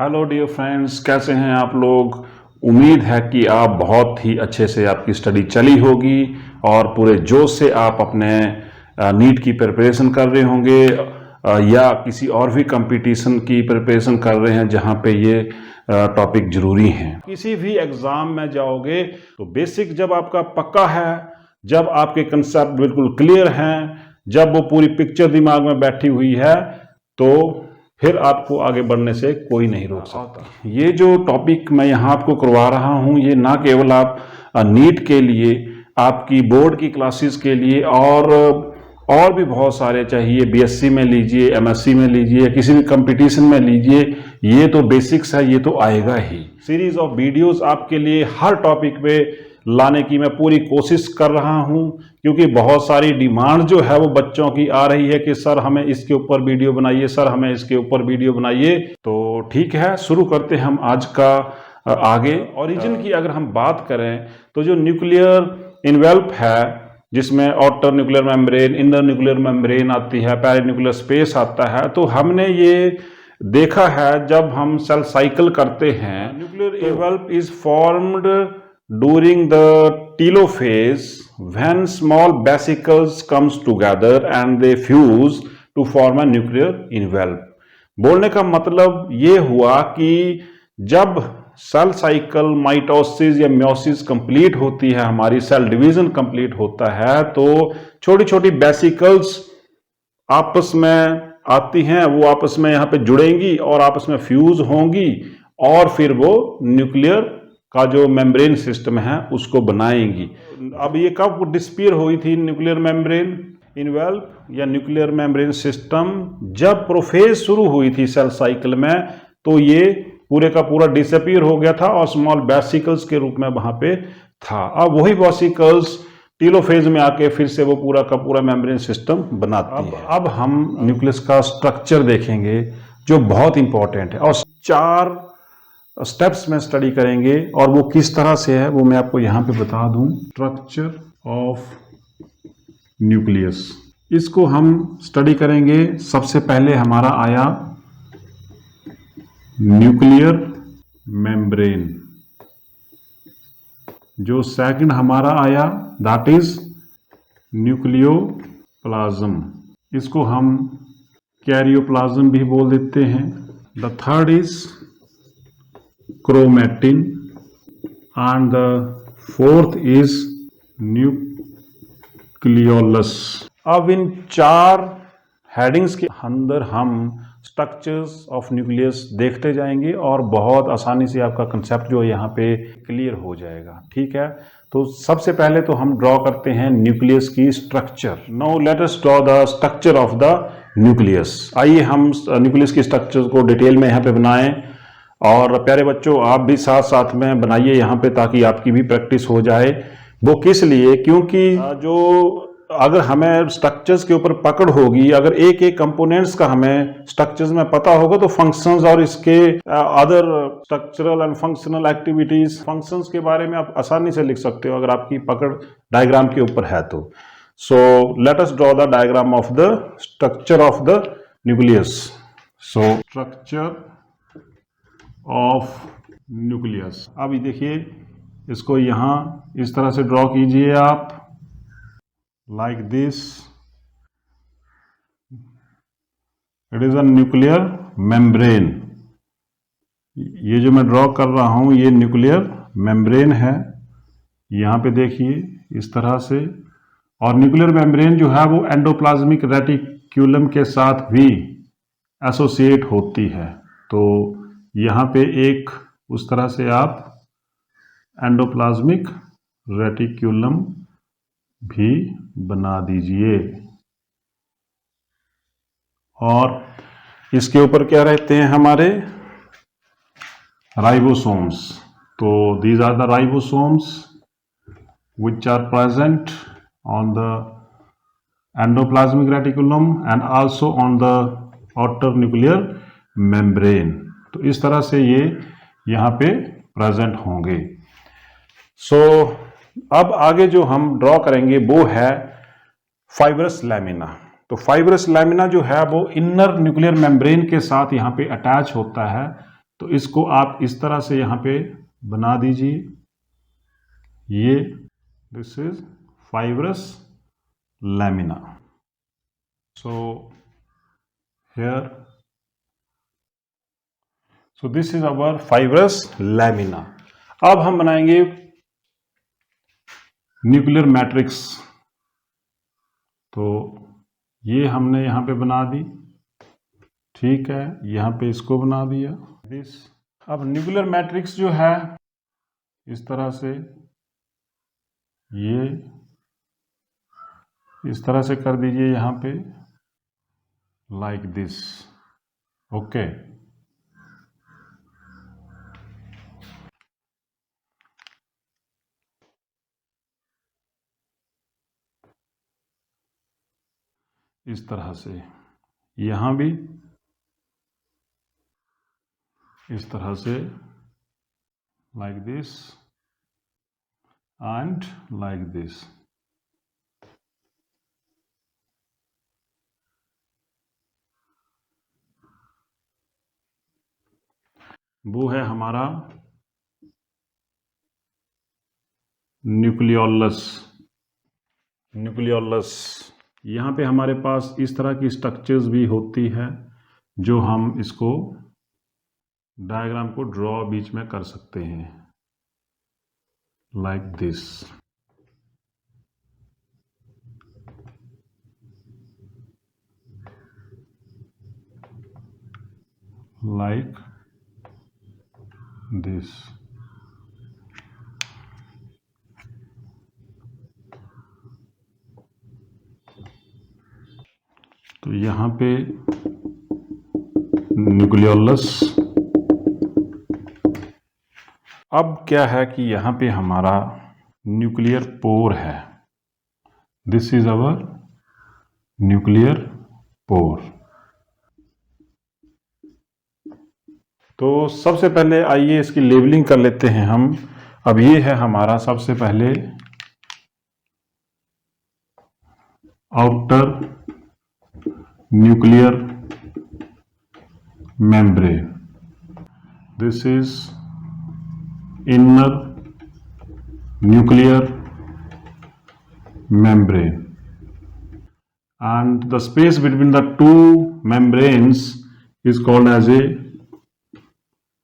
Hello dear friends, कैसे हैं आप लोग। उम्मीद है कि आप बहुत ही अच्छे से आपकी स्टडी चली होगी और पूरे जोश से आप अपने नीट की प्रिपरेशन कर रहे होंगे या किसी और भी कंपटीशन की प्रिपरेशन कर रहे हैं जहां पे ये टॉपिक जरूरी हैं। किसी भी एग्जाम में जाओगे तो बेसिक जब आपका पक्का है, जब आपके कंसेप्ट बिल्कुल क्लियर हैं, जब वो पूरी पिक्चर दिमाग में बैठी हुई है, तो फिर आपको आगे बढ़ने से कोई नहीं रोक सकता। ये जो टॉपिक मैं यहाँ आपको करवा रहा हूँ, ये ना केवल आप नीट के लिए, आपकी बोर्ड की क्लासेस के लिए और भी बहुत सारे, चाहिए बीएससी में लीजिए, एमएससी में लीजिए, किसी भी कंपटीशन में लीजिए, ये तो बेसिक्स है, ये तो आएगा ही। सीरीज ऑफ वीडियोस आपके लिए हर टॉपिक पे लाने की मैं पूरी कोशिश कर रहा हूं, क्योंकि बहुत सारी डिमांड जो है वो बच्चों की आ रही है कि सर हमें इसके ऊपर वीडियो बनाइए, सर हमें इसके ऊपर वीडियो बनाइए। तो ठीक है, शुरू करते हैं हम आज का आगे। ओरिजिन की अगर हम बात करें तो जो न्यूक्लियर इन्वेल्प है, जिसमें outer nuclear membrane, inner nuclear membrane आती है, पेरिन्यूक्लियर स्पेस आता है, तो हमने ये देखा है जब हम सेल साइकिल करते हैं, nuclear envelope is formed during the telophase when small vesicles comes together and they fuse to form a nuclear envelope। बोलने का मतलब ये हुआ कि जब सेल साइकिल, माइटोसिस या म्योसिस कंप्लीट होती है, हमारी सेल डिवीजन कंप्लीट होता है, तो छोटी छोटी वेसिकल्स आपस में आती हैं, वो आपस में यहाँ पे जुड़ेंगी और आपस में फ्यूज होंगी और फिर वो न्यूक्लियर का जो मेम्ब्रेन सिस्टम है उसको बनाएंगी। अब ये कब डिस्पीयर हुई थी न्यूक्लियर मेम्ब्रेन इन्वेल्प या न्यूक्लियर मेम्ब्रेन सिस्टम? जब प्रोफेज शुरू हुई थी सेल साइकिल में, तो ये पूरे का पूरा डिसअपीयर हो गया था और स्मॉल वेसिकल्स के रूप में वहां पे था। अब वही वेसिकल्स टीलोफेज में आके फिर से वो पूरा का पूरा मेम्ब्रेन सिस्टम बनाती है। अब हम न्यूक्लियस का स्ट्रक्चर देखेंगे जो बहुत इंपॉर्टेंट है और 4 स्टेप्स में स्टडी करेंगे, और वो किस तरह से है वो मैं आपको यहां पे बता दूं। स्ट्रक्चर ऑफ न्यूक्लियस, इसको हम स्टडी करेंगे। सबसे पहले हमारा आया न्यूक्लियर मेम्ब्रेन, जो सेकंड हमारा आया दैट इज न्यूक्लियोप्लाज्म, इसको हम कैरियोप्लाज्म भी बोल देते हैं। The third is chromatin and the fourth is nucleolus। अब इन 4 हेडिंग्स के अंदर हम स्ट्रक्चर्स ऑफ न्यूक्लियस देखते जाएंगे और बहुत आसानी से आपका कंसेप्ट जो है यहाँ पे क्लियर हो जाएगा। ठीक है, तो सबसे पहले तो हम ड्रॉ करते हैं न्यूक्लियस की structure. Now let us draw the structure of the nucleus. आइए हम न्यूक्लियस की स्ट्रक्चर को डिटेल में यहाँ पे बनाएं, और प्यारे बच्चों आप भी साथ साथ में बनाइए यहाँ पे, ताकि आपकी भी प्रैक्टिस हो जाए। वो किस लिए? क्योंकि जो अगर हमें स्ट्रक्चर्स के ऊपर पकड़ होगी, अगर एक एक कंपोनेंट्स का हमें स्ट्रक्चर्स में पता होगा, तो फंक्शंस और इसके other structural and functional activities, functions के बारे में आप आसानी से लिख सकते हो अगर आपकी पकड़ डायग्राम के ऊपर है तो। So let us draw the diagram of the structure of the nucleus. So structure of nucleus. अब ये देखिए, इसको यहां इस तरह से ड्रॉ कीजिए आप, like this. It is a nuclear membrane. ये जो मैं ड्रॉ कर रहा हूं ये न्यूक्लियर मेम्ब्रेन है, यहां पे देखिए इस तरह से। और न्यूक्लियर मेम्ब्रेन जो है वो एंडोप्लाज्मिक रेटिक्यूलम के साथ भी एसोसिएट होती है, तो यहाँ पे एक उस तरह से आप एंडोप्लाज्मिक रेटिक्यूलम भी बना दीजिए। और इसके ऊपर क्या रहते हैं हमारे? राइबोसोम्स। तो these are the ribosomes which are present on the endoplasmic reticulum and also on the outer nuclear membrane। तो इस तरह से ये यहाँ पे प्रेजेंट होंगे। अब आगे जो हम ड्रॉ करेंगे वो है फाइब्रस लैमिना। तो फाइब्रस लैमिना जो है वो इनर न्यूक्लियर मेम्ब्रेन के साथ यहाँ पे अटैच होता है। तो इसको आप इस तरह से यहाँ पे बना दीजिए। ये this is fibrous lamina. So here, so this is our fibrous lamina. अब हम बनाएंगे न्यूक्लियर मैट्रिक्स। तो ये हमने यहाँ पे बना दी, ठीक है, यहाँ पे इसको बना दिया दिस। अब न्यूक्लियर मैट्रिक्स जो है इस तरह से, ये इस तरह से कर दीजिए यहाँ पे, लाइक दिस। ओके, इस तरह से, यहाँ भी इस तरह से, like this and like this. वो है हमारा न्यूक्लियोलस। न्यूक्लियोलस, यहाँ पे हमारे पास इस तरह की स्ट्रक्चर्स भी होती है जो हम इसको डायग्राम को ड्रॉ बीच में कर सकते हैं, लाइक दिस। Like this. तो यहाँ पे न्यूक्लियोलस। अब क्या है कि यहाँ पे हमारा न्यूक्लियर पोर है। This is our nuclear pore. तो सबसे पहले आइए इसकी लेबलिंग कर लेते हैं हम। अब ये है हमारा सबसे पहले outer nuclear membrane. This is inner nuclear membrane, and the space between the two membranes is called as a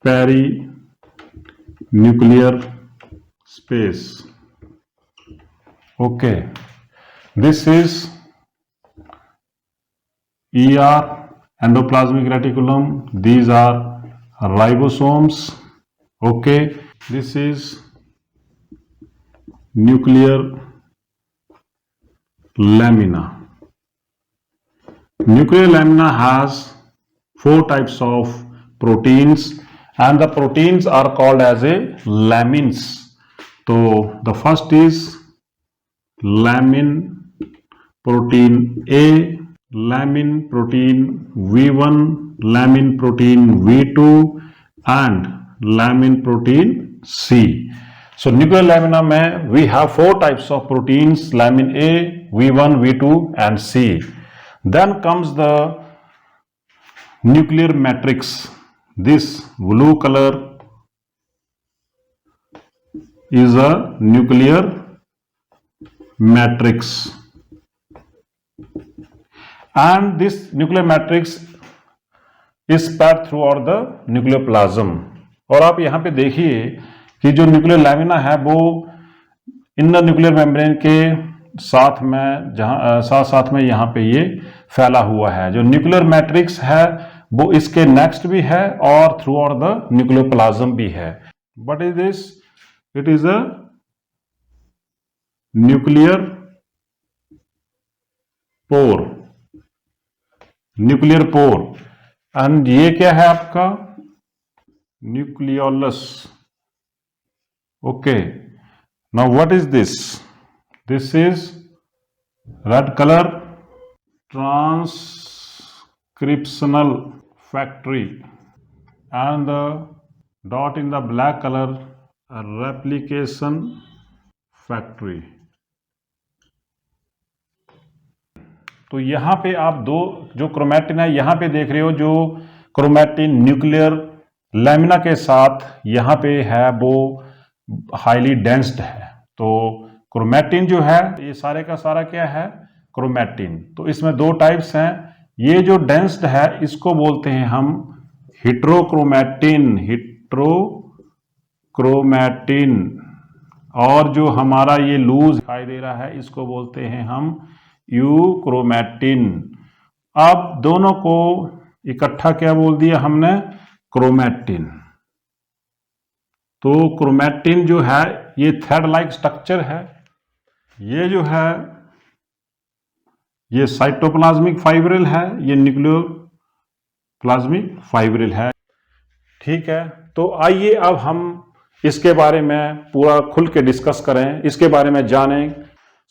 perinuclear space. Okay, this is ER, endoplasmic reticulum. These are ribosomes. Okay, this is nuclear lamina. Nuclear lamina has 4 types of proteins, and the proteins are called as a lamins. So the first is lamin protein A, lamin protein V1, lamin protein V2, and lamin protein C. So nuclear lamina में we have 4 types of proteins: lamin A, V1, V2 and C. Then comes the nuclear matrix. This blue color is a nuclear matrix, and this nuclear matrix is spread throughout the nucleoplasm. और आप यहाँ पे देखिए कि जो nuclear lamina है वो inner nuclear membrane के साथ में, जहाँ साथ में यहाँ पे ये फैला हुआ है। जो न्यूक्लियर मैट्रिक्स है वो इसके नेक्स्ट भी है और थ्रू आउट द न्यूक्लियोप्लाज्म भी है। What is this? It is a nuclear pore. Nuclear pore. And ये क्या है आपका? Nucleolus. Okay, now what is this? This is red colour transcriptional factory, and the dot in the black color a replication factory. तो यहाँ पे आप दो जो क्रोमैटिन है यहाँ पे देख रहे हो, जो क्रोमैटिन न्यूक्लियर लैमिना के साथ यहाँ पे है वो हाईली डेंस्ड है। तो क्रोमैटिन जो है ये सारे का सारा क्या है, क्रोमैटिन। तो इसमें दो टाइप्स हैं। ये जो डेंस्ड है इसको बोलते हैं हम हेट्रोक्रोमैटिन, हेट्रोक्रोमैटिन। और जो हमारा ये लूज दिखाई दे रहा है इसको बोलते हैं हम यूक्रोमैटिन। अब दोनों को इकट्ठा क्या बोल दिया हमने, क्रोमैटिन। तो क्रोमैटिन जो है ये थ्रेड लाइक स्ट्रक्चर है। ये जो है ये साइटोप्लाज्मिक फाइब्रिल है, ये न्यूक्लियोप्लाज्मिक फाइब्रिल है। ठीक है, तो आइए अब हम इसके बारे में पूरा खुल के डिस्कस करें, इसके बारे में जानें।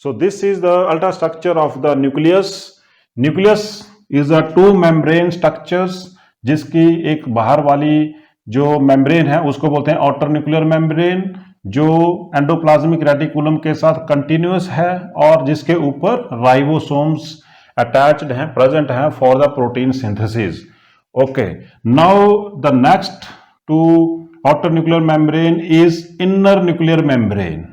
So this is the ultra structure of the nucleus. Nucleus is a two membrane structures, जिसकी एक बाहर वाली जो मेम्ब्रेन है उसको बोलते हैं आउटर न्यूक्लियर मेम्ब्रेन, जो एंडोप्लाज्मिक रेटिकुलम के साथ कंटिन्यूअस है और जिसके ऊपर राइबोसोम्स अटैच्ड हैं, प्रेजेंट हैं for the protein synthesis. Okay, now the next to outer nuclear membrane is inner nuclear membrane.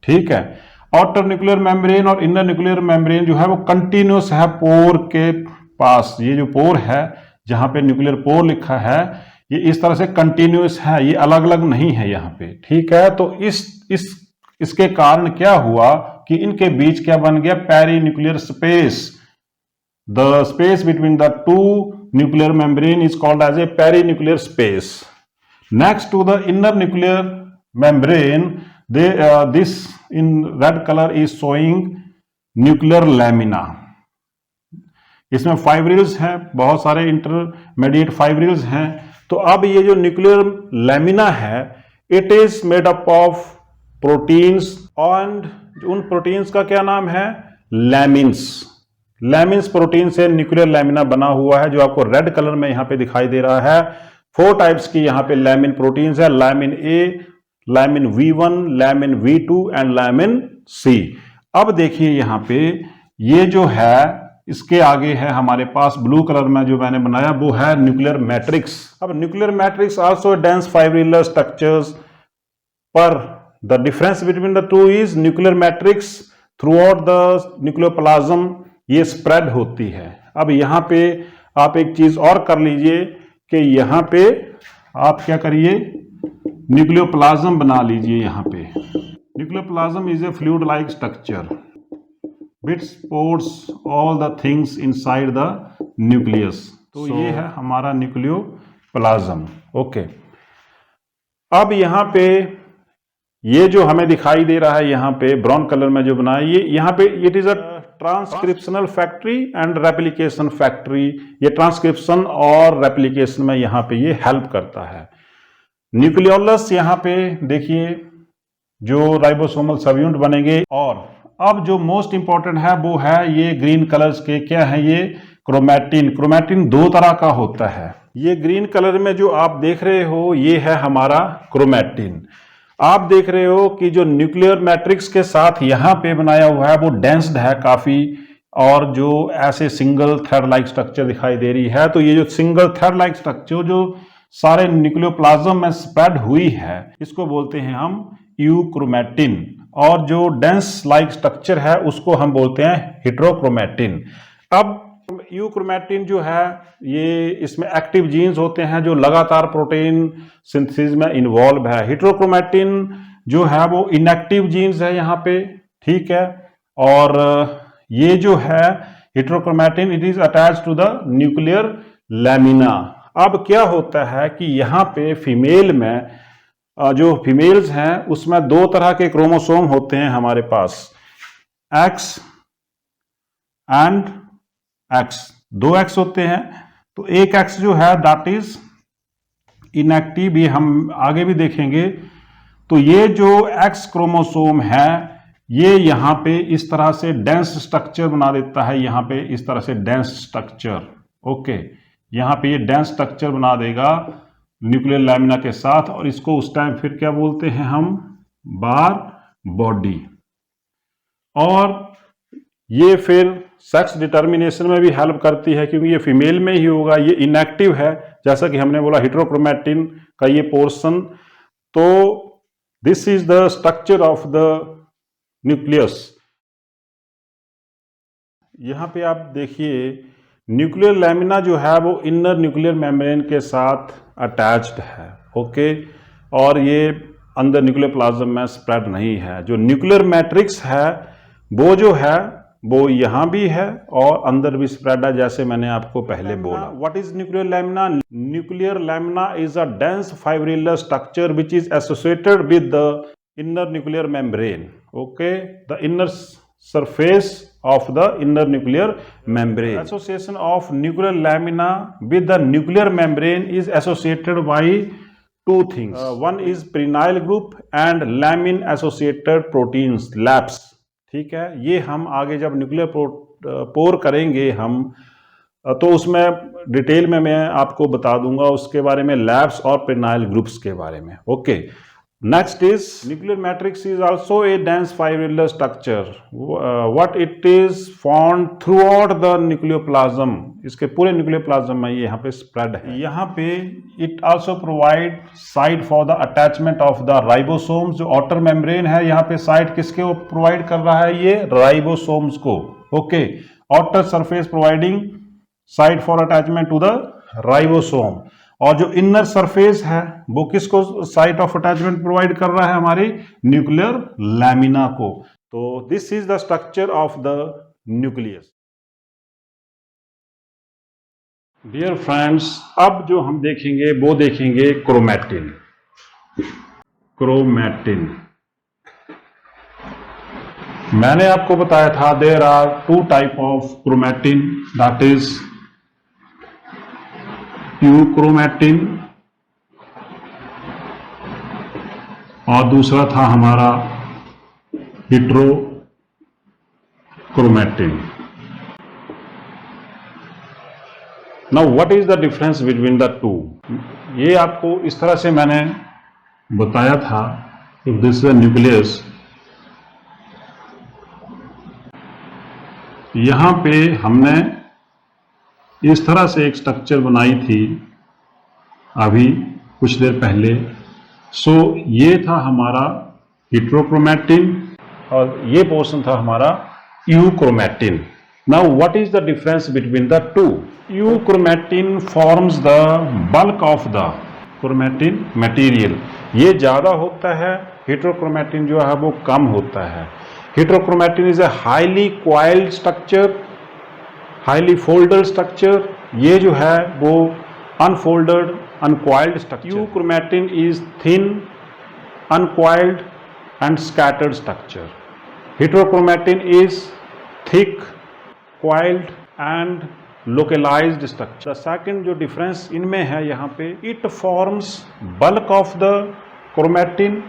ठीक है, आउटर न्यूक्लियर मेम्ब्रेन और इनर न्यूक्लियर मेम्ब्रेन जो है वो कंटिन्यूअस है पोर के पास। ये जो पोर है जहां पे न्यूक्लियर पोर लिखा है ये इस तरह से कंटिन्यूअस है, ये अलग अलग नहीं है यहाँ पे। ठीक है, तो इसके कारण क्या हुआ कि इनके बीच क्या बन गया, peri nuclear space. The space between the two nuclear membrane is called as a peri nuclear space. Next to the inner nuclear membrane, this in red color is showing nuclear lamina. इसमें fibrils हैं, बहुत सारे intermediate fibrils हैं। तो अब ये जो nuclear lamina है it is made up of proteins, and उन प्रोटीन्स का क्या नाम है, लैमिन्स। लैमिन्स प्रोटीन से न्यूक्लियर लैमिना बना हुआ है, जो आपको रेड कलर में यहां पे दिखाई दे रहा है। 4 टाइप्स की यहां पे लैमिन प्रोटीन्स है, lamin A, lamin V1, lamin V2 and lamin C। अब देखिए यहां पे ये जो है इसके आगे है हमारे पास ब्लू कलर में जो मैंने बनाया वो है न्यूक्लियर मैट्रिक्स। अब nuclear matrix also dense fibrillar structures, पर the difference between the two is nuclear matrix throughout the nucleoplasm ये स्प्रेड होती है। अब यहां पे आप एक चीज और कर लीजिए कि यहां पे आप क्या करिए, न्यूक्लियोप्लाज्म बना लीजिए। यहां पे nucleoplasm is a fluid like structure which supports all the things inside the nucleus। तो ये है हमारा न्यूक्लियोप्लाज्म। ओके, अब यहां पे ये जो हमें दिखाई दे रहा है यहां पे ब्राउन कलर में जो बना है ये यहां पे it is a transcriptional factory and replication factory. ये ट्रांसक्रिप्शन और रेप्लिकेशन में यहां पे ये हेल्प करता है। न्यूक्लियोलस यहां पे देखिए जो राइबोसोमल सबयूनिट बनेंगे। और अब जो मोस्ट इंपॉर्टेंट है वो है ये ग्रीन कलर्स के, क्या है ये, क्रोमैटिन। क्रोमैटिन 2 तरह का होता है। ये ग्रीन कलर में जो आप देख रहे हो ये है हमारा क्रोमैटिन। आप देख रहे हो कि जो न्यूक्लियर मैट्रिक्स के साथ यहां पे बनाया हुआ है वो डेंस्ड है काफी, और जो ऐसे सिंगल थ्रेड लाइक स्ट्रक्चर दिखाई दे रही है। तो ये जो सिंगल थ्रेड लाइक स्ट्रक्चर जो सारे न्यूक्लियोप्लाज्म में स्प्रेड हुई है इसको बोलते हैं हम यूक्रोमैटिन, और जो डेंस लाइक स्ट्रक्चर है उसको हम बोलते हैं हेट्रोक्रोमैटिन। अब यूक्रोमैटिन जो है ये इसमें एक्टिव जीन्स होते हैं जो लगातार प्रोटीन सिंथेसिस में इन्वॉल्व है। हेट्रोक्रोमैटिन जो है वो इनएक्टिव जीन्स है यहाँ पे। ठीक है, और ये जो है heterochromatin it is attach to the nuclear lamina. अब क्या होता है कि यहाँ पे फीमेल में जो फीमेल्स हैं उसमें 2 तरह के क्रोमोसोम होते हैं हमारे पास, X एंड X। 2 X होते हैं। तो एक X जो है दैट इज इनएक्टिव, ये हम आगे भी देखेंगे। तो ये जो X क्रोमोसोम है ये यहां पे इस तरह से डेंस स्ट्रक्चर बना देता है, यहां पे इस तरह से डेंस स्ट्रक्चर। ओके, यहां पे ये डेंस स्ट्रक्चर बना देगा न्यूक्लियर लैमिना के साथ, और इसको उस टाइम फिर क्या बोलते हैं हम, बार बॉडी। और ये फिर सेक्स डिटर्मिनेशन में भी हेल्प करती है, क्योंकि ये फीमेल में ही होगा, ये इनएक्टिव है, जैसा कि हमने बोला हेटेरोक्रोमैटिन का ये पोर्शन। तो this is the structure of the nucleus. यहां पे आप देखिए न्यूक्लियर लैमिना जो है वो इनर न्यूक्लियर मेम्ब्रेन के साथ अटैच्ड है, ओके, और ये अंदर न्यूक्लियर प्लाज्म में स्प्रेड नहीं है। जो न्यूक्लियर मैट्रिक्स है वो जो है वो यहाँ भी है और अंदर भी स्प्रेड है, जैसे मैंने आपको पहले बोला। What is nuclear lamina? Nuclear lamina is a dense fibrillar structure which is associated with the inner nuclear membrane, okay, the inner surface of the inner nuclear membrane. Association of nuclear lamina with the nuclear membrane is associated by two things. One is prenyl group and lamin associated proteins, LAPS. ठीक है, ये हम आगे जब nuclear pore करेंगे हम तो उसमें डिटेल में मैं आपको बता दूंगा उसके बारे में, लैप्स और प्रिनाइल ग्रुप्स के बारे में, okay. Next is nuclear matrix is also a dense fibrillar structure. What it is found throughout the nucleoplasm. इसके पूरे nucleoplasm में यहाँ पे spread है। यहाँ पे it also provide site for the attachment of the ribosomes. जो outer membrane है यहाँ पे site किसके provide कर रहा है? ये ribosomes को, okay. Outer surface providing site for attachment to the ribosome. और जो इनर सरफेस है वो किसको साइट ऑफ अटैचमेंट प्रोवाइड कर रहा है? हमारी न्यूक्लियर लैमिना को। तो this is the structure of the nucleus. Dear friends, अब जो हम देखेंगे वो देखेंगे क्रोमैटिन। क्रोमैटिन मैंने आपको बताया था there are two type of chromatin, that is euchromatin और दूसरा था हमारा heterochromatin. Now what is the difference between the two? ये आपको इस तरह से मैंने बताया था, इफ दिस इज न्यूक्लियस, यहां पे हमने इस तरह से एक स्ट्रक्चर बनाई थी अभी कुछ देर पहले। सो ये था हमारा हेटेरोक्रोमैटिन और ये पोर्शन था हमारा euchromatin. Now what is the difference between the to? Euchromatin forms the bulk of the chromatin material, ये ज्यादा होता है, हेटेरोक्रोमैटिन जो है वो कम होता है। Heterochromatin is a highly coiled structure, highly folded structure, ये जो है वो unfolded uncoiled structure. Euchromatin is thin uncoiled and scattered structure. Heterochromatin is thick coiled and localised structure. The second जो डिफरेंस इनमें है यहाँ पे, it forms bulk of the chromatin,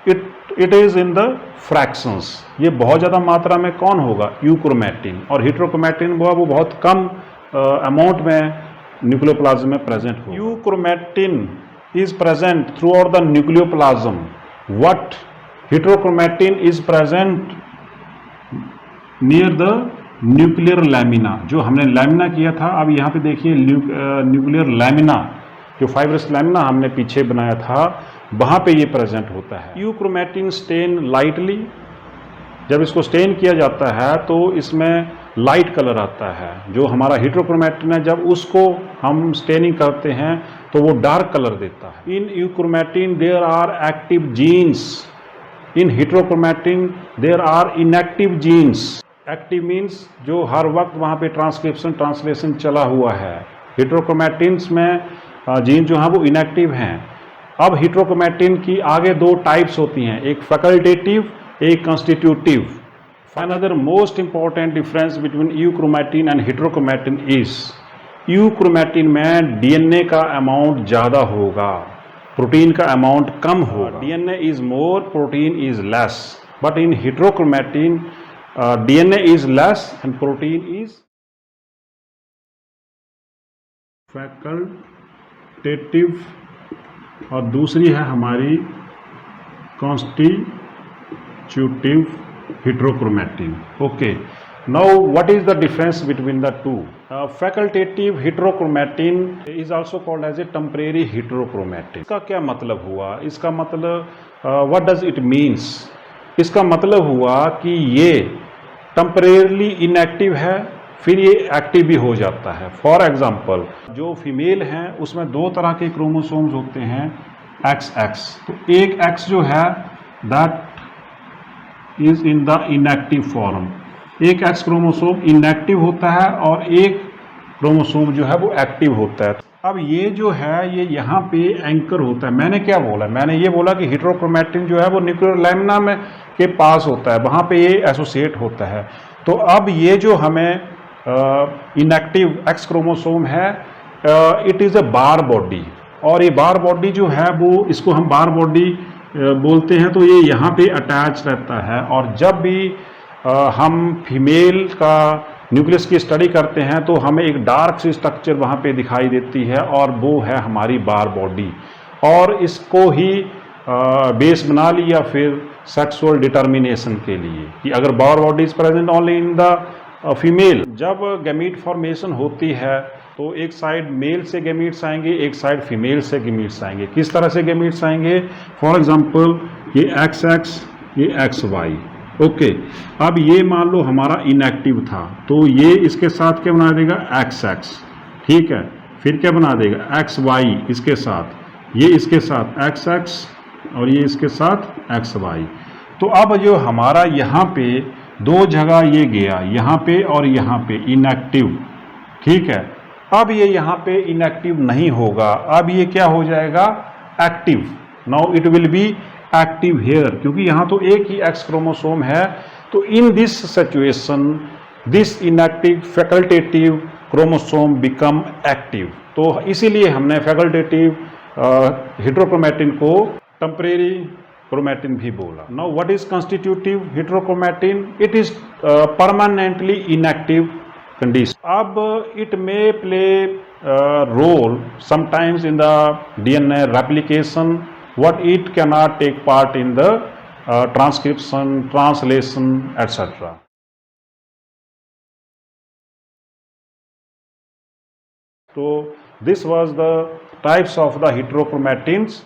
it is in the fractions, ये बहुत ज्यादा मात्रा में कौन होगा? यूक्रोमैटिन। और हेटेरोक्रोमैटिन वो बहुत कम अमाउंट में न्यूक्लियोप्लाज्म में प्रेजेंट होगा। Euchromatin is present through out the nucleoplasm, what heterochromatin is present near the nuclear lamina. जो हमने लैमिना किया था, अब यहाँ पे देखिए न्यूक्लियर लैमिना, जो फाइब्रस लैमिना हमने पीछे बनाया था, वहां पे ये प्रेजेंट होता है। यूक्रोमैटिन स्टेन लाइटली, जब इसको स्टेन किया जाता है तो इसमें लाइट कलर आता है। जो हमारा हेटेरोक्रोमैटिन है, जब उसको हम स्टेनिंग करते हैं तो वो डार्क कलर देता है। In euchromatin there are active genes, in heterochromatin there are inactive genes. Active means जो हर वक्त वहां पे ट्रांसलेशन चला हुआ है। हेटेरोक्रोमैटिन्स में जीन जो हैं वो इनएक्टिव हैं। अब हेटेरोक्रोमैटिन की आगे दो टाइप्स होती हैं, एक फैकल्टेटिव, एक constitutive. Another most important difference between euchromatin and heterochromatin is, euchromatin में डीएनए का अमाउंट ज्यादा होगा, प्रोटीन का अमाउंट कम होगा। DNA is more, protein is less, but in heterochromatin DNA is less and protein is facultative, और दूसरी है हमारी constitutive heterochromatin, okay. Now, what is the difference between the two? Facultative heterochromatin is also called as a temporary heterochromatin. इसका क्या मतलब हुआ? इसका मतलब what does it means? इसका मतलब हुआ कि ये temporarily inactive है, फिर ये एक्टिव भी हो जाता है. फॉर एग्जाम्पल, जो फीमेल हैं उसमें दो तरह के क्रोमोसोम्स होते हैं XX. तो एक X जो है that is in the inactive form. एक X क्रोमोसोम इनएक्टिव होता है और एक क्रोमोसोम जो है वो एक्टिव होता है. अब ये जो है ये यहाँ पे एंकर होता है. मैंने क्या बोला? मैंने ये बोला कि हेटेरोक्रोमैटिन जो है वो न्यूक्लियर लैमिना में के पास होता है, वहाँ पे ये एसोसिएट होता है. तो अब ये जो हमें इनएक्टिव X क्रोमोसोम है, it is a bar body, और ये बार बॉडी जो है वो इसको हम बार बॉडी बोलते हैं. तो ये यहाँ पे अटैच रहता है, और जब भी हम फीमेल का न्यूक्लियस की स्टडी करते हैं तो हमें एक डार्क सी स्ट्रक्चर वहाँ पे दिखाई देती है, और वो है हमारी बार बॉडी. और इसको ही बेस बना लिया फिर सेक्सुअल डिटर्मिनेशन के लिए कि अगर Barr body is present only in the female. जब गैमीट फॉर्मेशन होती है तो एक साइड मेल से गैमीट्स आएंगे, एक साइड फीमेल से गैमीट्स आएंगे. किस तरह से गैमीट्स आएंगे? फॉर एग्जांपल ये XX, ये XY. ओके, अब ये मान लो हमारा इनएक्टिव था, तो ये इसके साथ क्या बना देगा? XX. ठीक है, फिर क्या बना देगा? XY इसके साथ, ये इसके साथ XX, और ये इसके साथ XY. तो अब जो हमारा यहाँ पे दो जगह ये गया, यहाँ पे और यहाँ पे इनएक्टिव. ठीक है, अब ये यहाँ पे इनएक्टिव नहीं होगा, अब ये क्या हो जाएगा? Active. Now it will be active here, क्योंकि यहाँ तो एक ही X क्रोमोसोम है. तो in this situation this inactive facultative chromosome become active. तो इसीलिए हमने फैकल्टेटिव हेटेरोक्रोमैटिन को टेम्परेरी क्रोमैटिन भी बोला. Now what is constitutive heterochromatin? It is permanently inactive condition. अब it may play role sometimes in the DNA replication, what it cannot take part in the transcription, translation, etc. So this was the types of the heterochromatins.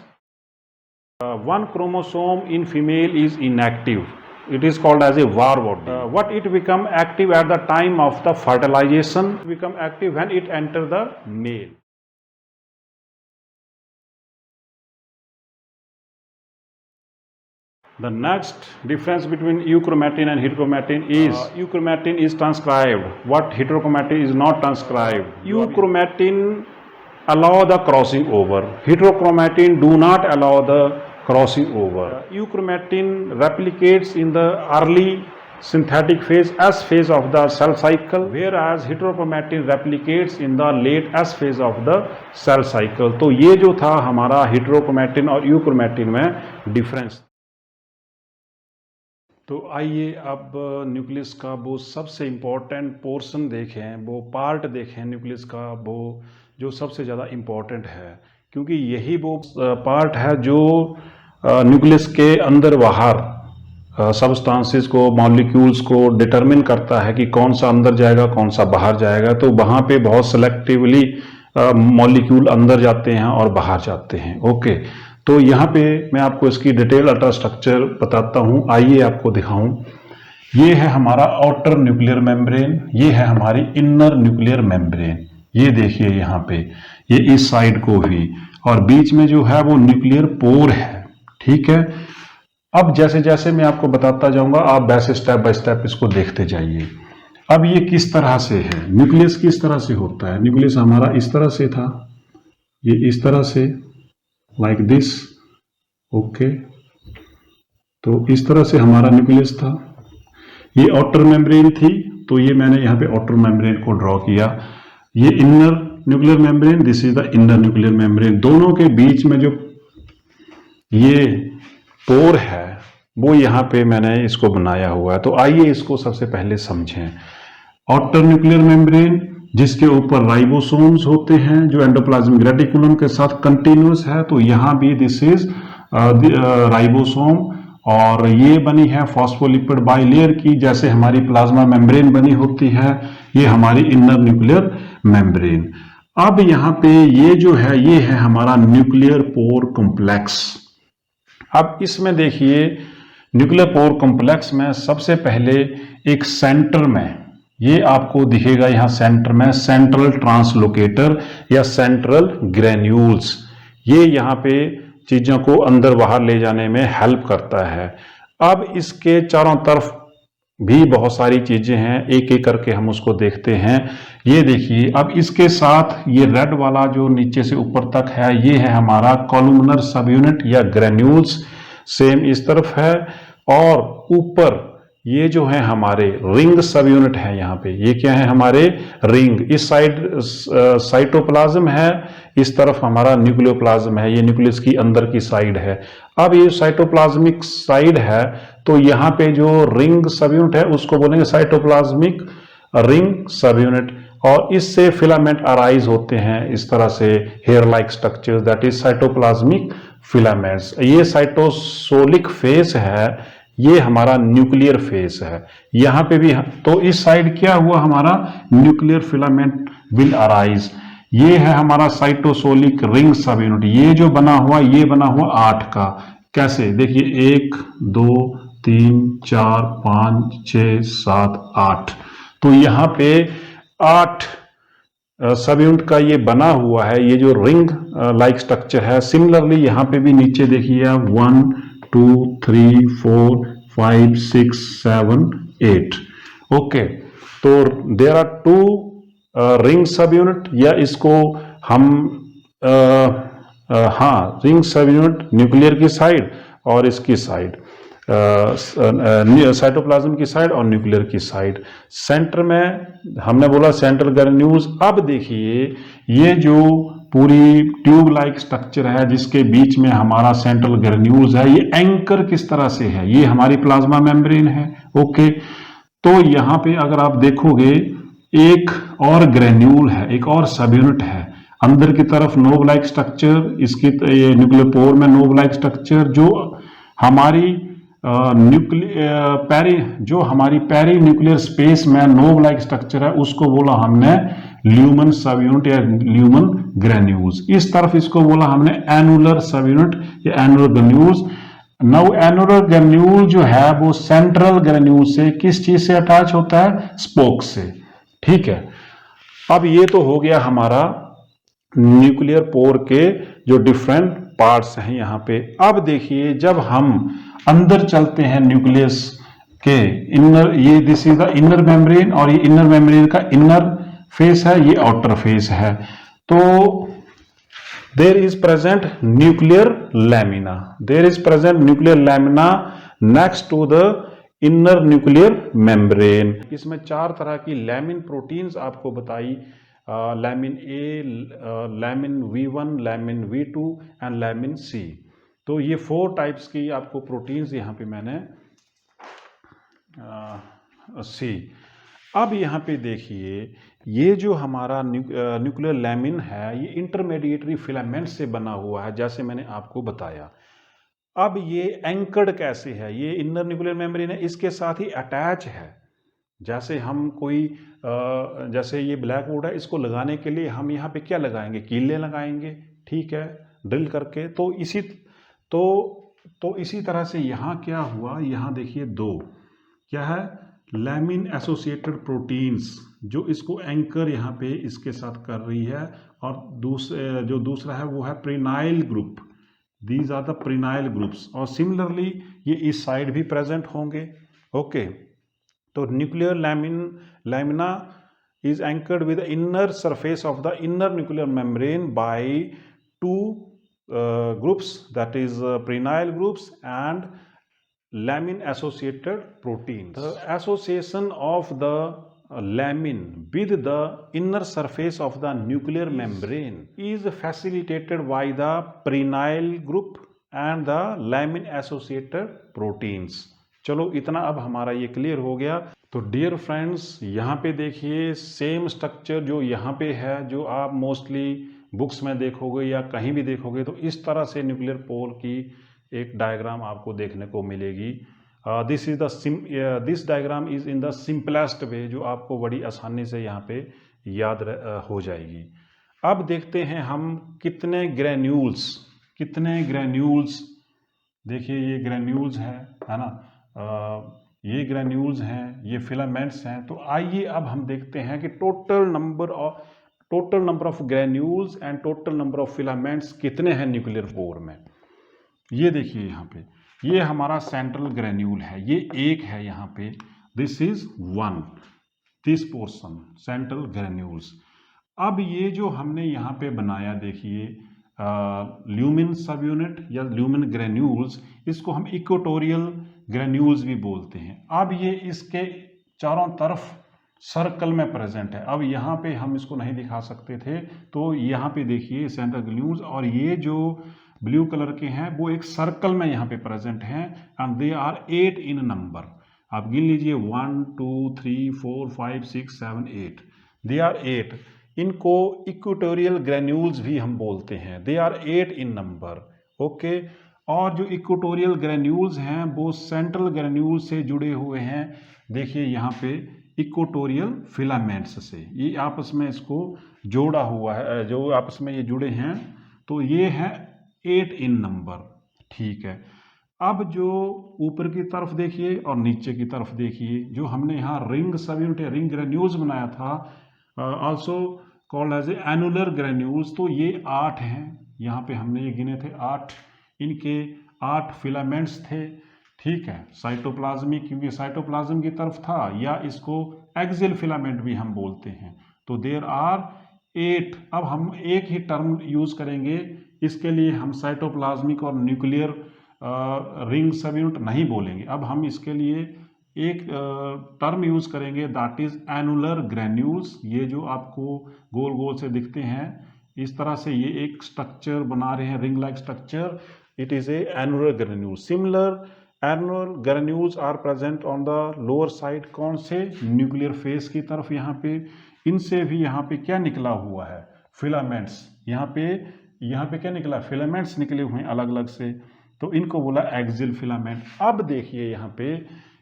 One chromosome in female is inactive. It is called as a var body. What it become active at the time of the fertilization? Become active when it enter the male. The next difference between euchromatin and heterochromatin is euchromatin is transcribed. What heterochromatin is not transcribed. Euchromatin allow the crossing over. Heterochromatin do not allow the crossing over. Euchromatin replicates in the early synthetic phase, S phase of the cell cycle, whereas heterochromatin replicates in the late S phase of the cell cycle. तो ये जो था हमारा heterochromatin और euchromatin में difference. तो आइए अब न्यूक्लियस का वो सबसे इम्पोर्टेंट पोर्शन देखें, वो पार्ट देखें न्यूक्लियस का, वो जो सबसे ज़्यादा इम्पोर्टेंट है, क्योंकि यही वो पार्ट है जो न्यूक्लियस के अंदर बाहर सब्सटेंसेस को, मॉलिक्यूल्स को डिटरमिन करता है कि कौन सा अंदर जाएगा, कौन सा बाहर जाएगा. तो वहाँ पे बहुत सेलेक्टिवली मॉलिक्यूल अंदर जाते हैं और बाहर जाते हैं. ओके, तो यहाँ पे मैं आपको इसकी डिटेल अल्ट्रा स्ट्रक्चर बताता हूँ. आइए आपको दिखाऊं. ये है हमारा आउटर न्यूक्लियर मेम्ब्रेन, ये है हमारी इनर न्यूक्लियर मेम्ब्रेन. ये देखिए यहाँ पे, ये इस साइड को भी, और बीच में जो है वो न्यूक्लियर पोर है. ठीक है, अब जैसे जैसे मैं आपको बताता जाऊंगा आप वैसे स्टेप बाय स्टेप इसको देखते जाइए. अब ये किस तरह से है, न्यूक्लियस किस तरह से होता है. न्यूक्लियस हमारा इस तरह से था, ये इस तरह से, लाइक दिस. ओके, तो इस तरह से हमारा न्यूक्लियस था. ये आउटर मेम्ब्रेन थी, तो ये मैंने यहाँ पे आउटर मेम्ब्रेन को ड्रॉ किया. ये inner nuclear membrane, this is the inner nuclear membrane. दोनों के बीच में जो ये पोर है वो यहाँ पे मैंने इसको बनाया हुआ है. तो आइए इसको सबसे पहले समझें. आउटर न्यूक्लियर मेम्ब्रेन जिसके ऊपर राइबोसोम्स होते हैं जो एंडोप्लाज्मिक रेटिकुलम के साथ कंटिन्यूस है, तो यहाँ भी दिस इज राइबोसोम, और ये बनी है फॉस्फोलिपिड बाइलेयर की, जैसे हमारी प्लाज्मा मेम्ब्रेन बनी होती है, ये हमारी इनर न्यूक्लियर मेम्ब्रेन। अब यहाँ पे ये जो है ये है हमारा न्यूक्लियर पोर कॉम्प्लेक्स। अब इसमें देखिए न्यूक्लियर पोर कॉम्प्लेक्स में सबसे पहले एक सेंटर में ये आपको दिखेगा, यहाँ सेंटर में सेंट्रल ट्रांसलोकेटर या सेंट्रल ग्रेन्यूल्स, ये यहाँ पे चीजों को अंदर बाहर ले जाने में हेल्प करता है। अब इसके चारों तरफ भी बहुत सारी चीजें हैं, एक एक करके हम उसको देखते हैं। ये देखिए, अब इसके साथ ये रेड वाला जो नीचे से ऊपर तक है, ये है हमारा कॉलुमनर सब यूनिट या ग्रेन्यूल्स, सेम इस तरफ है। और ऊपर ये जो है हमारे रिंग सब यूनिट है, यहाँ पे ये क्या है हमारे रिंग, इस साइड साइटोप्लाज्म है, इस तरफ हमारा न्यूक्लियोप्लाज्म है, ये न्यूक्लियस की अंदर की साइड है। अब ये साइटोप्लाज्मिक साइड है, तो यहाँ पे जो रिंग सब यूनिट है उसको बोलेंगे साइटोप्लाज्मिक रिंग सब यूनिट, और इससे फिलामेंट अराइज होते हैं इस तरह से, hair like structure, that is cytoplasmic filaments. ये साइटोसोलिक फेस है, ये हमारा न्यूक्लियर फेस है। यहां पे भी तो इस साइड क्या हुआ हमारा न्यूक्लियर फिलामेंट विल अराइज। ये है हमारा साइटोसोलिक रिंग सब यूनिट, ये जो बना हुआ ये बना हुआ 8 का। कैसे देखिए 1 2 3 4 5 6 7 8, तो यहाँ पे 8 सब यूनिट का ये बना हुआ है, ये जो रिंग लाइक स्ट्रक्चर है। सिमिलरली यहाँ पे भी नीचे देखिए 1 2 3 4 5 6 7 8। ओके, तो there are 2 ring subunit, या इसको हम हाँ रिंग सब यूनिट न्यूक्लियर की साइड और इसकी साइड साइटोप्लाज्म की साइड और न्यूक्लियर की साइड। सेंटर में हमने बोला सेंट्रल ग्रेन्यूल्स। अब देखिए ये जो पूरी ट्यूब लाइक स्ट्रक्चर है जिसके बीच में हमारा सेंट्रल ग्रेन्यूल्स है, ये एंकर किस तरह से है, ये हमारी प्लाज्मा मेम्ब्रेन है। ओके, तो यहाँ पे अगर आप देखोगे एक और ग्रेन्यूल है, एक और सब यूनिट है अंदर की तरफ, नोब लाइक स्ट्रक्चर, इसकी ये न्यूक्लियर पोर में नोब लाइक स्ट्रक्चर, जो हमारी हमारी पेरी न्यूक्लियर स्पेस में नोब लाइक स्ट्रक्चर है, उसको बोला हमने ल्यूमन सब यूनिट या ल्यूमन ग्रेन्यूल्स। इस तरफ इसको बोला हमने एनुलर सब यूनिट या annular granules. Now annular granule जो है वो सेंट्रल ग्रेन्यूल से किस चीज से अटैच होता है, स्पोक से। ठीक है, अब ये तो हो गया हमारा न्यूक्लियर पोर के जो डिफरेंट पार्ट्स हैं यहाँ पे। अब देखिए जब हम अंदर चलते हैं न्यूक्लियस के इनर, ये this is the inner membrane, और ये इनर मेम्ब्रेन का इनर फेस है, ये आउटर फेस है। तो there is present nuclear lamina, there is present nuclear lamina next to the inner nuclear membrane. इसमें 4 तरह की लैमिन प्रोटीन्स आपको बताई, lamin A, lamin V1, lamin V2 and lamin C। तो ये 4 टाइप्स की आपको प्रोटीन्स यहाँ पे मैंने सी। अब यहाँ पे देखिए ये जो हमारा न्यूक्लियर लैमिन है ये इंटरमीडिएटरी फिलामेंट से बना हुआ है, जैसे मैंने आपको बताया। अब ये एंकर्ड कैसे है, ये इनर न्यूक्लियर मेम्ब्रेन है, इसके साथ ही अटैच है। जैसे हम कोई जैसे ये ब्लैक बोर्ड है, इसको लगाने के लिए हम यहाँ पे क्या लगाएंगे, कीले लगाएंगे, ठीक है, ड्रिल करके। तो इसी तरह से यहाँ क्या हुआ, यहाँ देखिए 2 क्या है, लैमिन एसोसिएटेड प्रोटीन्स, जो इसको एंकर यहाँ पे इसके साथ कर रही है। और दूसरा है वो है prenyl group, these are the prenyl groups, और सिमिलरली ये इस साइड भी प्रेजेंट होंगे। ओके, तो nuclear lamina is anchored with the inner surface of the inner nuclear membrane by 2 groups, that is prenyl groups and lamin associated proteins. The association of the lamin with the inner surface of the nuclear membrane is facilitated by the prenyl group and the lamin associated proteins. चलो इतना अब हमारा ये clear हो गया। तो dear friends, यहाँ पे देखिए सेम स्ट्रक्चर जो यहाँ पे है, जो आप मोस्टली बुक्स में देखोगे या कहीं भी देखोगे, तो इस तरह से न्यूक्लियर पोर की एक डायग्राम आपको देखने को मिलेगी। This diagram is in the simplest way, जो आपको बड़ी आसानी से यहाँ पे याद हो जाएगी। अब देखते हैं हम कितने ग्रैन्यूल्स, देखिए ये ग्रैन्यूल्स है ना, ये ग्रैन्यूल्स हैं, ये फिलामेंट्स हैं। तो आइए अब हम देखते हैं कि total number of granules and total number of filaments कितने हैं न्यूक्लियर पोर में। ये देखिए यहाँ पे, ये हमारा सेंट्रल ग्रैन्यूल है, ये एक है यहाँ पे, this is one, this portion central granules. अब ये जो हमने यहाँ पे बनाया, देखिए ल्यूमिन सब यूनिट या ल्यूमिन ग्रैन्यूल्स, इसको हम इक्वेटोरियल ग्रैन्यूल्स भी बोलते हैं। अब ये इसके चारों तरफ सर्कल में प्रेजेंट है। अब यहाँ पे हम इसको नहीं दिखा सकते थे, तो यहाँ पे देखिए सेंट्रल ग्रैन्यूल्स, और ये जो ब्लू कलर के हैं वो एक सर्कल में यहाँ पे प्रेजेंट हैं, and they are 8 in number. आप गिन लीजिए 1 2 3 4 5 6 7 8, दे आर 8। इनको इक्वेटोरियल ग्रैन्यूल्स भी हम बोलते हैं, they are 8 in number. Okay, और जो इक्वेटोरियल ग्रैन्यूल्स हैं वो सेंट्रल ग्रैन्यूल से जुड़े हुए हैं, देखिए यहाँ पे इक्वेटोरियल फिलामेंट्स से, ये आपस में इसको जोड़ा हुआ है, जो आपस में ये जुड़े हैं, तो ये है 8 इन नंबर। ठीक है, अब जो ऊपर की तरफ देखिए और नीचे की तरफ देखिए, जो हमने यहाँ रिंग सब यूनिट रिंग ग्रैन्यूल्स बनाया था, also called as a annular granules, तो ये 8 हैं। यहाँ पे हमने ये गिने थे 8, इनके 8 फिलामेंट्स थे। ठीक है, साइटोप्लाज्मिक, क्योंकि साइटोप्लाज्म की तरफ था, या इसको एक्सियल फिलामेंट भी हम बोलते हैं। तो देयर आर 8। अब हम एक ही टर्म यूज करेंगे इसके लिए, हम साइटोप्लाज्मिक और न्यूक्लियर रिंग सब यूनिट नहीं बोलेंगे। अब हम इसके लिए एक टर्म यूज करेंगे, दैट इज एनुलर ग्रैन्यूल्स। ये जो आपको गोल गोल से दिखते हैं, इस तरह से ये एक स्ट्रक्चर बना रहे हैं, ring like structure, it is a annular granule. Similar annular granules are present on the lower side, कौन से, न्यूक्लियर फेस की तरफ। यहाँ पे इनसे भी यहाँ पे क्या निकला हुआ है, फिलामेंट्स। यहाँ पे क्या निकला, फिलामेंट्स निकले हुए हैं अलग अलग से, तो इनको बोला एक्सियल फिलामेंट। अब देखिए यहाँ पे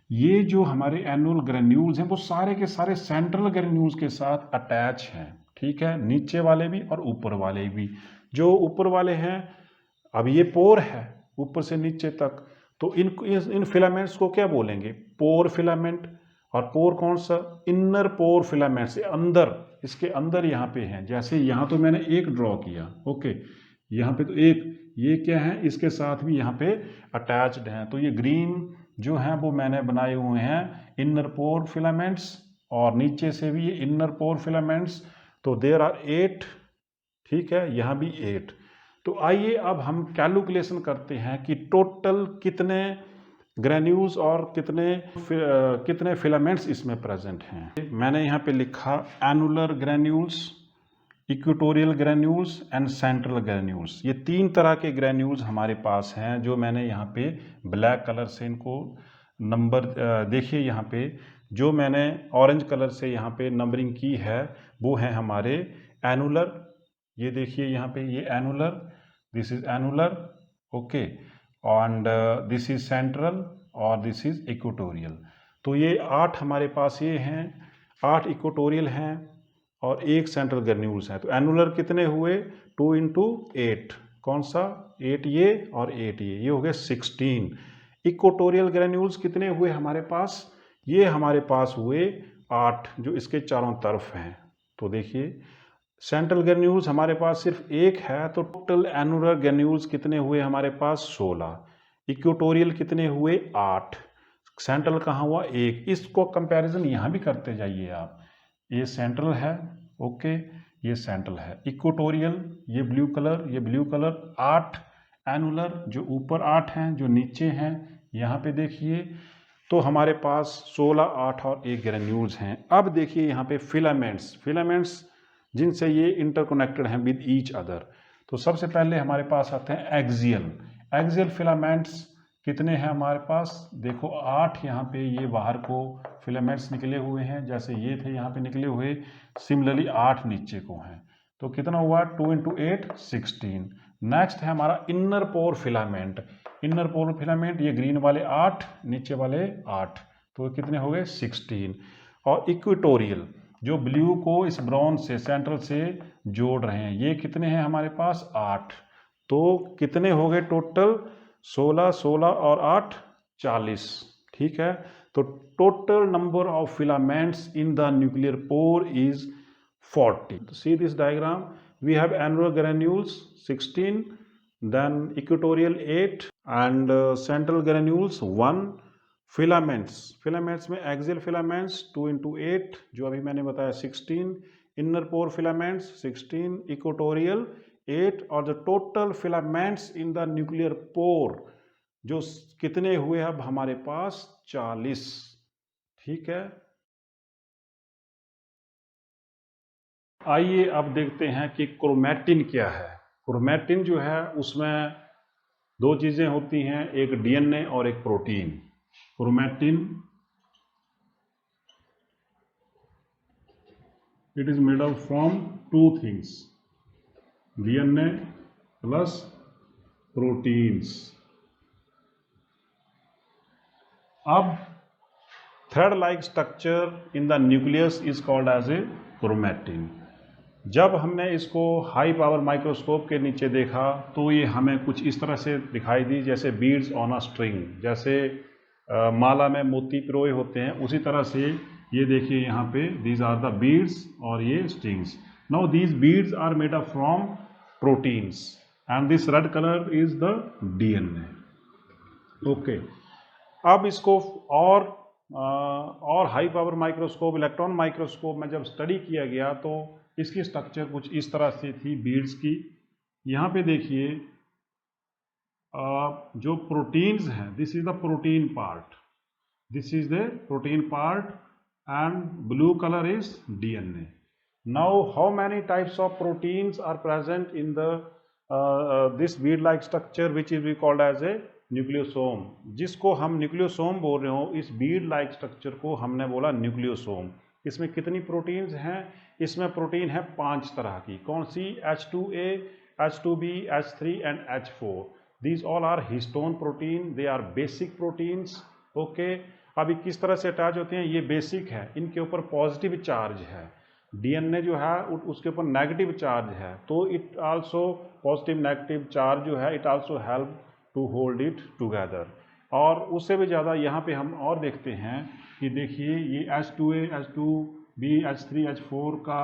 ये जो हमारे एनुअल ग्रैन्यूल्स हैं वो सारे के सारे सेंट्रल ग्रैन्यूल्स के साथ अटैच हैं। ठीक है, नीचे वाले भी और ऊपर वाले भी। जो ऊपर वाले हैं, अब ये पोर है ऊपर से नीचे तक, तो इन फिलामेंट्स को क्या बोलेंगे, पोर फिलामेंट। और पोर कौन सा, इनर पोर फिलामेंट से अंदर, इसके अंदर यहाँ पे हैं। जैसे यहाँ तो मैंने एक ड्रॉ किया, ओके, यहाँ पे तो एक, ये क्या है, इसके साथ भी यहाँ पे अटैच्ड हैं। तो ये ग्रीन जो हैं वो मैंने बनाए हुए हैं इनर पोर फिलामेंट्स, और नीचे से भी ये इनर पोर फिलामेंट्स। तो देयर आर 8। ठीक है, यहाँ भी 8। तो आइए अब हम कैलकुलेशन करते हैं कि टोटल कितने ग्रैन्यूल्स और कितने फिलामेंट्स इसमें प्रेजेंट हैं। मैंने यहाँ पे लिखा annular granules, equatorial granules and central granules. ये 3 तरह के ग्रैन्यूल्स हमारे पास हैं, जो मैंने यहाँ पे ब्लैक कलर से इनको नंबर, देखिए यहाँ पे जो मैंने ऑरेंज कलर से यहाँ पे नंबरिंग की है वो है हमारे एनुलर। ये देखिए यहाँ पे, ये annular, this is annular, okay, and this is central और दिस इज इक्वेटोरियल। तो ये 8 हमारे पास ये हैं, 8 इक्वेटोरियल हैं और 1 सेंट्रल ग्रैन्यूल्स हैं। तो एनुलर कितने हुए, 2 × 8, कौन सा, 8 ये और 8 ये हो गए 16। इक्वेटोरियल ग्रैन्यूल्स कितने हुए हमारे पास, ये हमारे पास हुए 8, जो इसके चारों तरफ हैं। तो देखिए सेंट्रल ग्रैन्यूल्स हमारे पास सिर्फ 1 है, तो टोटल एनुलर ग्रैन्यूल्स कितने हुए हमारे पास, 16। इक्वेटोरियल कितने हुए, 8। सेंट्रल कहाँ हुआ, 1। इसको कंपैरिजन यहाँ भी करते जाइए आप, ये सेंट्रल है, ओके, ये सेंट्रल है। इक्वेटोरियल ये ब्लू कलर, 8 एनुलर, जो ऊपर 8 हैं, जो नीचे हैं यहाँ पे देखिए, तो हमारे पास 16, 8 और 1 ग्रैन्यूल्स हैं। अब देखिए यहाँ पे फिलामेंट्स जिनसे ये इंटरकनेक्टेड हैं विद ईच अदर। तो सबसे पहले हमारे पास आते हैं एक्सियल फिलामेंट्स। कितने हैं हमारे पास, देखो 8 यहाँ पे ये बाहर को फिलामेंट्स निकले हुए हैं, जैसे ये थे यहाँ पे निकले हुए, सिमिलरली 8 नीचे को हैं। तो कितना हुआ, 2 × 8 16। नेक्स्ट है हमारा inner pore filament. Inner pore filament, ये ग्रीन वाले 8, नीचे वाले 8, तो कितने हो गए 16। और इक्वेटोरियल, जो ब्लू को इस ब्राउन से सेंट्रल से जोड़ रहे हैं, ये कितने हैं हमारे पास 8। तो कितने हो गए टोटल 16, 16 और 8 40। ठीक है, तो total number of filaments in the nuclear pore is 40. See this diagram. We have annular granules 16, then equatorial 8, and central granules 1. Filaments में एक्सियल फिलामेंट्स 2 into 8, जो अभी मैंने बताया 16, इनर पोर फिलामेंट्स 16, इक्वेटोरियल 8, और the total filaments in the nuclear pore जो कितने हुए अब हमारे पास 40। ठीक है, आइए अब देखते हैं कि क्रोमैटिन क्या है। क्रोमैटिन जो है उसमें दो चीजें होती हैं, एक डीएनए और एक protein. Chromatin it is made up from 2 things, DNA plus proteins. अब thread like structure in the nucleus is called as a chromatin. जब हमने इसको हाई पावर माइक्रोस्कोप के नीचे देखा तो ये हमें कुछ इस तरह से दिखाई दी, जैसे बीड्स ऑन अ स्ट्रिंग, जैसे माला में मोती पिरोए होते हैं, उसी तरह से ये देखिए यहाँ पे दीज आर द बीड्स और ये strings. Now these beads are made up from proteins and this red colour is the DNA. Okay, अब इसको और high power microscope, electron microscope में जब स्टडी किया गया तो इसकी स्ट्रक्चर कुछ इस तरह से थी बीड्स की। यहाँ पे देखिए जो प्रोटीन्स हैं, this is the protein part, this is the protein part and blue colour is DNA. Now how many types of proteins are present in the this bead like structure which is we called as a nucleosome, जिसको हम nucleosome बोल रहे हो, इस Beed like structure को हमने बोला nucleosome. इसमें कितनी प्रोटीन्स हैं? इसमें प्रोटीन है 5 तरह की। कौन सी? H2A, H2B, H3 and H4। These all are histone protein, they are basic proteins. Okay, अभी किस तरह से अटैच होते हैं? ये बेसिक है, इनके ऊपर पॉजिटिव चार्ज है। डीएनए जो है उसके ऊपर नेगेटिव चार्ज है, तो it also positive negative charge जो है it also help to hold it together. और उससे भी ज़्यादा यहाँ पे हम और देखते हैं कि देखिए ये H2A, H2B, H3, H4 का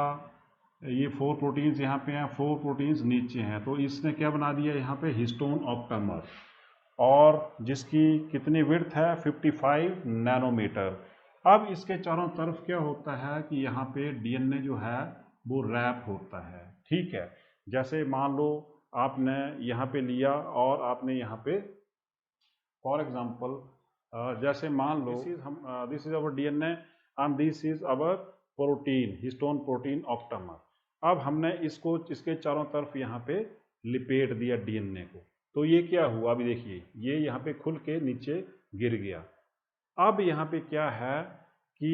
ये 4 प्रोटीन्स यहाँ पे हैं, 4 प्रोटीन्स नीचे हैं, तो इसने क्या बना दिया यहाँ पे हिस्टोन ऑप्टेमर, और जिसकी कितनी विड्थ है 55 नैनोमीटर। अब इसके चारों तरफ क्या होता है कि यहाँ पे डीएनए जो है वो रैप होता है। ठीक है, जैसे मान लो आपने यहाँ पे लिया और आपने यहाँ पे फॉर एग्जाम्पल जैसे मान लो this is our DNA and this is our protein, histone protein octamer. अब हमने इसको इसके चारों तरफ यहाँ पे लिपेट दिया डीएनए को, तो ये क्या हुआ? अभी देखिए ये यहाँ पे खुल के नीचे गिर गया। अब यहाँ पे क्या है कि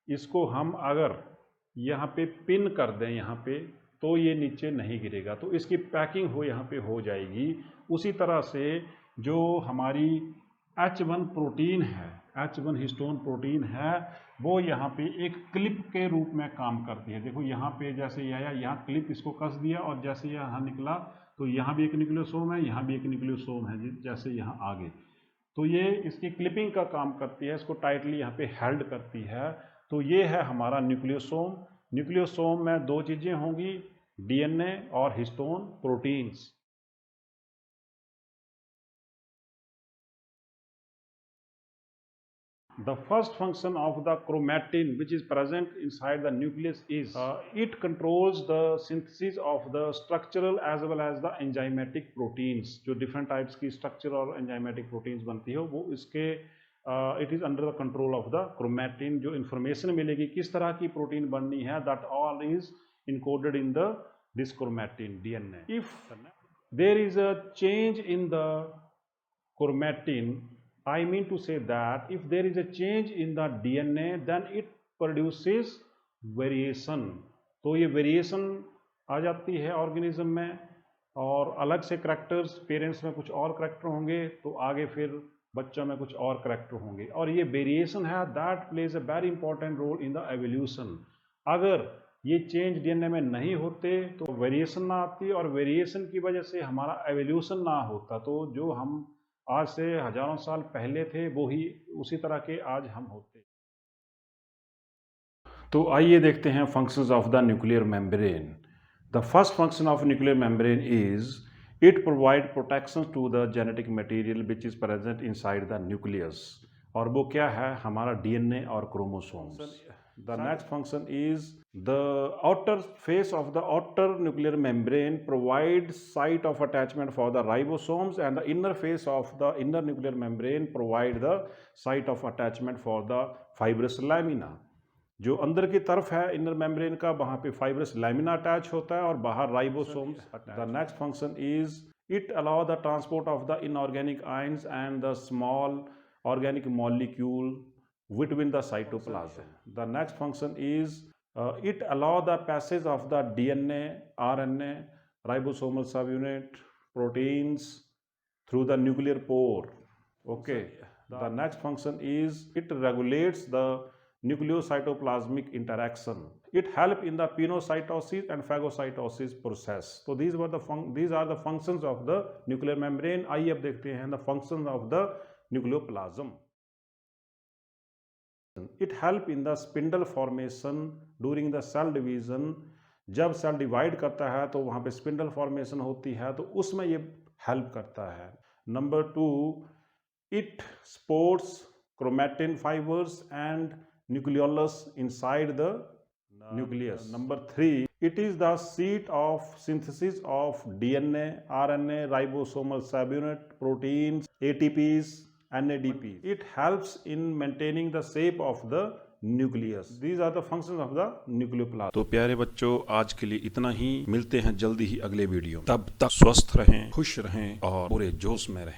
इसको हम अगर यहाँ पे पिन कर दें यहाँ पे, तो ये नीचे नहीं गिरेगा, तो इसकी पैकिंग हो यहाँ पे हो जाएगी। उसी तरह से जो हमारी H1 प्रोटीन है, H1 हिस्टोन प्रोटीन है, वो यहाँ पे एक क्लिप के रूप में काम करती है। देखो यहाँ पे जैसे ये आया, यहाँ क्लिप इसको कस दिया और जैसे यहाँ निकला तो यहाँ भी एक न्यूक्लियोसोम है, यहाँ भी एक न्यूक्लियोसोम है, जैसे यहाँ आगे, तो ये इसकी क्लिपिंग का काम करती है, इसको टाइटली यहाँ पे हेल्ड करती है। तो ये है हमारा न्यूक्लियोसोम। न्यूक्लियोसोम में 2 चीज़ें होंगी, डीएनए और histone proteins. The first function of the chromatin which is present inside the nucleus is it controls the synthesis of the structural as well as the enzymatic proteins। जो different types की structural और enzymatic proteins बनती है वो इसके it is under the control of the chromatin। जो information मिलेगी किस तरह की प्रोटीन बननी है, that all is encoded in the this chromatin DNA। If there is a change in the chromatin, I mean to say that if there is a change in the DNA then it produces variation। तो ये variation आ जाती है organism में, और अलग से characters, parents में कुछ और करैक्टर होंगे तो आगे फिर बच्चों में कुछ और करैक्टर होंगे। और ये वेरिएशन है that plays a very important role in the evolution. अगर ये चेंज डीएनए में नहीं होते तो वेरिएशन ना आती, और वेरिएशन की वजह से हमारा एवोल्यूशन ना होता, तो जो हम आज से हजारों साल पहले थे वो ही उसी तरह के आज हम होते। तो आइए देखते हैं functions of the nuclear membrane. The first function of nuclear membrane is it provide protection to the genetic material which is present inside the nucleus. और वो क्या है? हमारा डीएनए और chromosomes. The next function is the outer face of the outer nuclear membrane provides site of attachment for the ribosomes, and the inner face of the inner nuclear membrane provide the site of attachment for the fibrous lamina. जो अंदर की तरफ है inner membrane का, वहाँ पे fibrous lamina attach होता है और बाहर ribosomes. The next function is it allow the transport of the inorganic ions and the small organic molecule between the cytoplasm. The next function is it allow the passage of the DNA, RNA, ribosomal subunit, proteins through the nuclear pore. Okay. The next function is it regulates the nucleocytoplasmic interaction. It help in the pinocytosis and phagocytosis process. So these are the functions of the nuclear membrane. आइए अब देखते हैं the functions of the nucleoplasm. It help in the spindle formation during the cell division. जब cell divide करता है तो वहाँ पे स्पिंडल फॉर्मेशन होती है, तो उसमें ये हेल्प करता है। Number 2, it supports chromatin fibers and nucleolus inside the nucleus. Number 3, it is the seat of synthesis of DNA, RNA, ribosomal subunit, proteins, ATPs, NADP. It helps in maintaining the shape of the nucleus. These are the functions of the nucleoplasm. तो प्यारे बच्चों, आज के लिए इतना ही। मिलते हैं जल्दी ही अगले वीडियो। तब तक स्वस्थ रहें, खुश रहें और पूरे जोश में रहें।